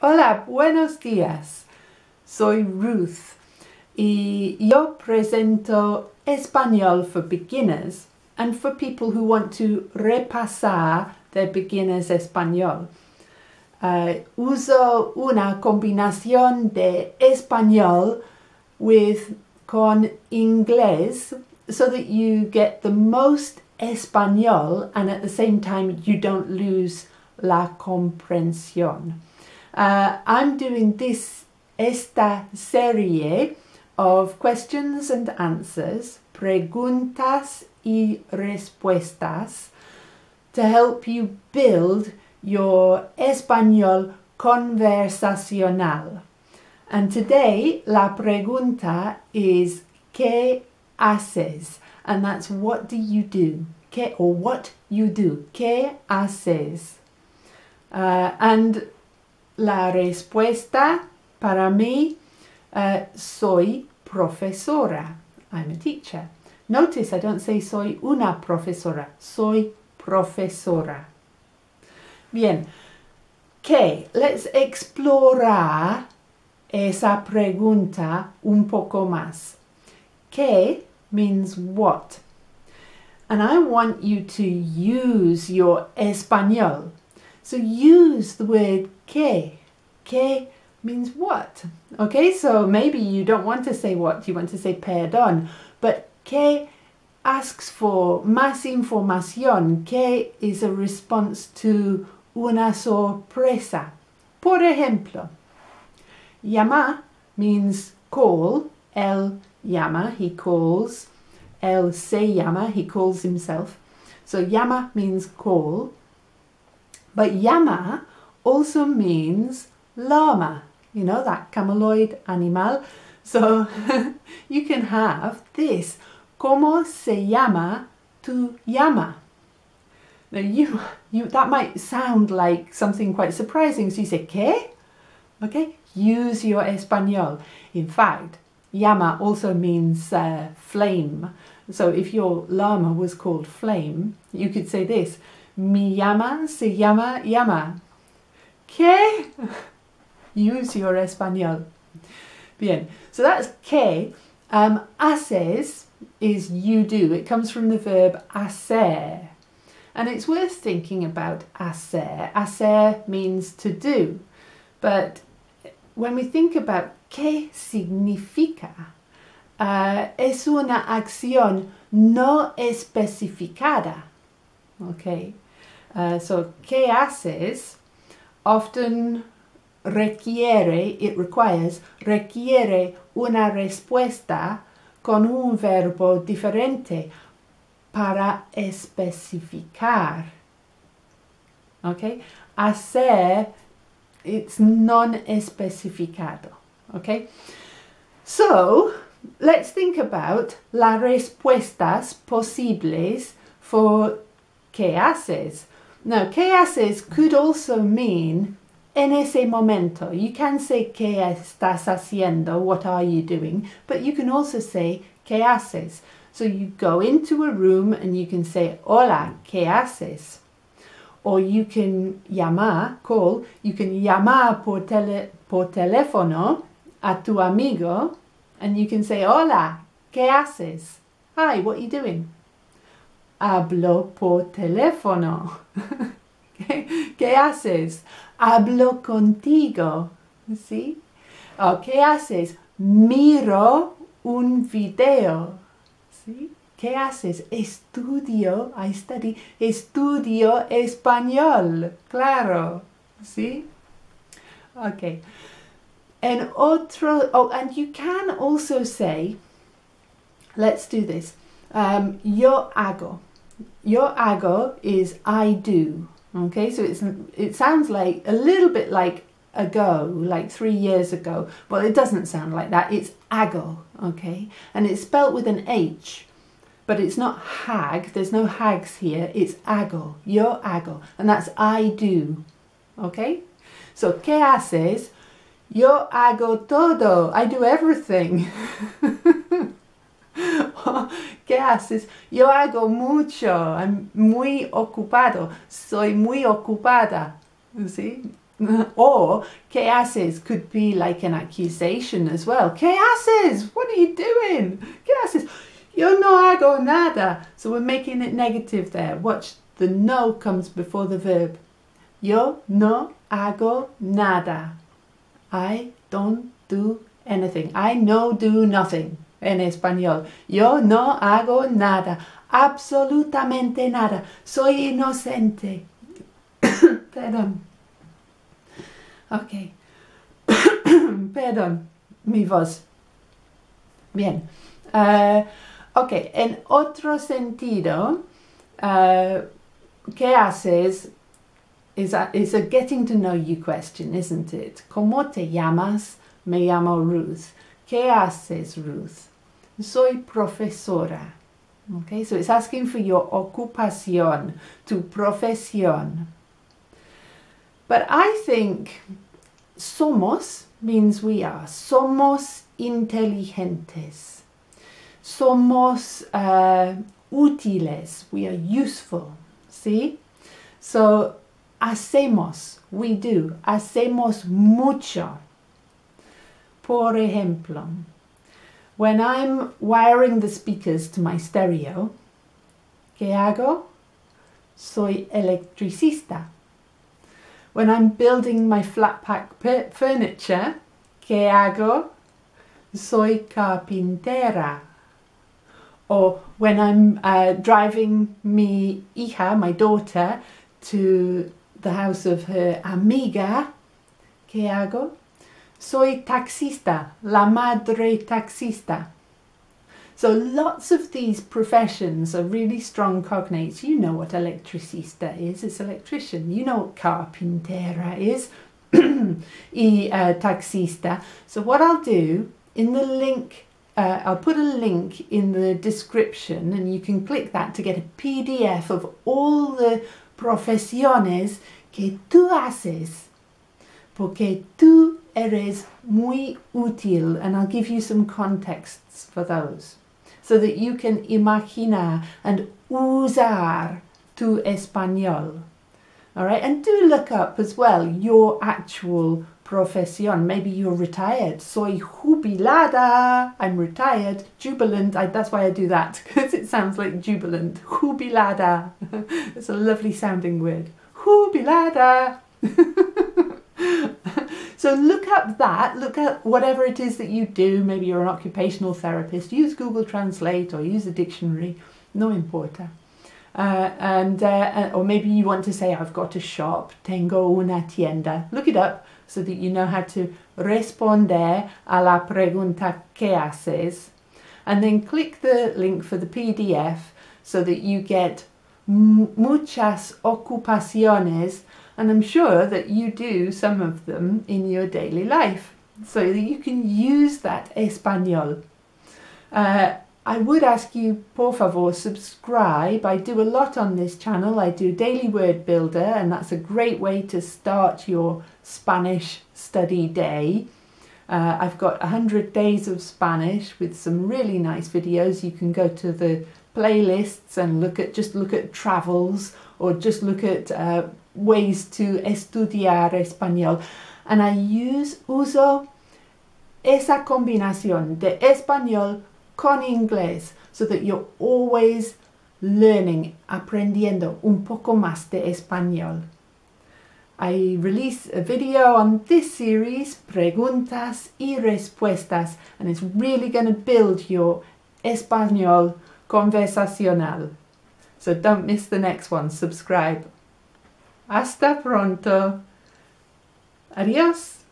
Hola, buenos días. Soy Ruth y yo presento español for beginners and for people who want to repasar their beginner's español. Uso una combinación de español con inglés so that you get the most español and at the same time you don't lose la comprensión. I'm doing esta serie of questions and answers, preguntas y respuestas, to help you build your español conversacional. And today la pregunta is ¿qué haces? And that's what do you do? What you do. ¿Qué haces? And la respuesta para mí, soy profesora. I'm a teacher. Notice I don't say soy una profesora. Soy profesora. Bien. ¿Qué? Let's explorar esa pregunta un poco más. ¿Qué means what? And I want you to use your español. So use the word ¿qué? ¿Qué means what? Okay, so maybe you don't want to say what, you want to say perdón. But ¿qué asks for más información? ¿Qué is a response to una sorpresa? Por ejemplo, llamar means call. Él llama, he calls. Él se llama, he calls himself. So llama means call. But llama also means llama, you know, that cameloid animal. So you can have this. ¿Cómo se llama tu llama? Now that might sound like something quite surprising. So you say, ¿qué? Okay, use your español. In fact, llama also means flame. So if your llama was called Flame, you could say this. Mi llama se llama llama. ¿Qué? Use your español. Bien, so that's ¿qué? Haces is you do. It comes from the verb hacer. And it's worth thinking about hacer. Hacer means to do. But when we think about ¿qué significa? Es una acción no especificada. Okay. So, ¿qué haces? Often requiere una respuesta con un verbo diferente para especificar. Okay? Hacer, it's non-especificado. Okay? So, let's think about las respuestas posibles for ¿qué haces? Now, ¿qué haces could also mean en ese momento. You can say ¿qué estás haciendo? What are you doing? But you can also say ¿qué haces? So you go into a room and you can say hola, ¿qué haces? Or you can call, you can llamar por teléfono a tu amigo and you can say hola, ¿qué haces? Hi, what are you doing? Hablo por teléfono. ¿Qué haces? Hablo contigo. ¿Sí? ¿Qué haces? Miro un video. ¿Sí? ¿Qué haces? Estudio, I study, estudio español. Claro. ¿Sí? Okay. And you can also say, let's do this. Yo hago. Yo hago is I do. Okay, so it sounds like a little bit like ago, like 3 years ago. Well, it doesn't sound like that. It's hago, okay? And it's spelt with an H. But it's not hag. There's no hags here. It's hago. Yo hago. And that's I do. Okay? So, ¿qué haces? Yo hago todo. I do everything. ¿Qué haces? Yo hago mucho. I'm muy ocupado. Soy muy ocupada. ¿Sí? Or ¿qué haces? Could be like an accusation as well. ¿Qué haces? What are you doing? ¿Qué haces? Yo no hago nada. So we're making it negative there. Watch, the no comes before the verb. Yo no hago nada. I don't do anything. I no do nothing. En español. Yo no hago nada. Absolutamente nada. Soy inocente. Perdón. Ok. Perdón. Mi voz. Bien. Ok. En otro sentido, ¿qué haces? Is a getting to know you question, isn't it? ¿Cómo te llamas? Me llamo Ruth. ¿Qué haces, Ruth? Soy profesora. Okay, so it's asking for your ocupación, tu profesión. But I think somos means we are. Somos inteligentes. Somos útiles. We are useful. See? So, hacemos, we do. Hacemos mucho. Por ejemplo, when I'm wiring the speakers to my stereo, ¿qué hago? Soy electricista. When I'm building my flat pack furniture, ¿qué hago? Soy carpintera. Or when I'm driving mi hija, my daughter, to the house of her amiga, ¿qué hago? Soy taxista, la madre taxista. So lots of these professions are really strong cognates. You know what electricista is, it's electrician. You know what carpintera is, y taxista. So what I'll do, in the link, I'll put a link in the description and you can click that to get a PDF of all the profesiones que tú haces. Porque tú eres muy útil, and I'll give you some contexts for those so that you can imaginar and usar tu español. All right, and do look up as well your actual profesión. Maybe you're retired. Soy jubilada. I'm retired. Jubilant. That's why I do that, because it sounds like jubilant. Jubilada. It's a lovely sounding word. Jubilada. So look up that, look at whatever it is that you do. Maybe you're an occupational therapist. Use Google Translate or use a dictionary. No importa. Or maybe you want to say, I've got a shop. Tengo una tienda. Look it up so that you know how to responder a la pregunta ¿qué haces? And then click the link for the PDF so that you get muchas ocupaciones. And I'm sure that you do some of them in your daily life, so that you can use that español. I would ask you, por favor, subscribe. I do a lot on this channel. I do Daily Word Builder, and that's a great way to start your Spanish study day. I've got 100 days of Spanish with some really nice videos. You can go to the playlists and look at travels, or just look at ways to estudiar español. And I uso esa combinación de español con inglés so that you're always learning, aprendiendo un poco más de español. I release a video on this series, preguntas y respuestas, and it's really going to build your español conversacional. So don't miss the next one. Subscribe. Hasta pronto. Adiós.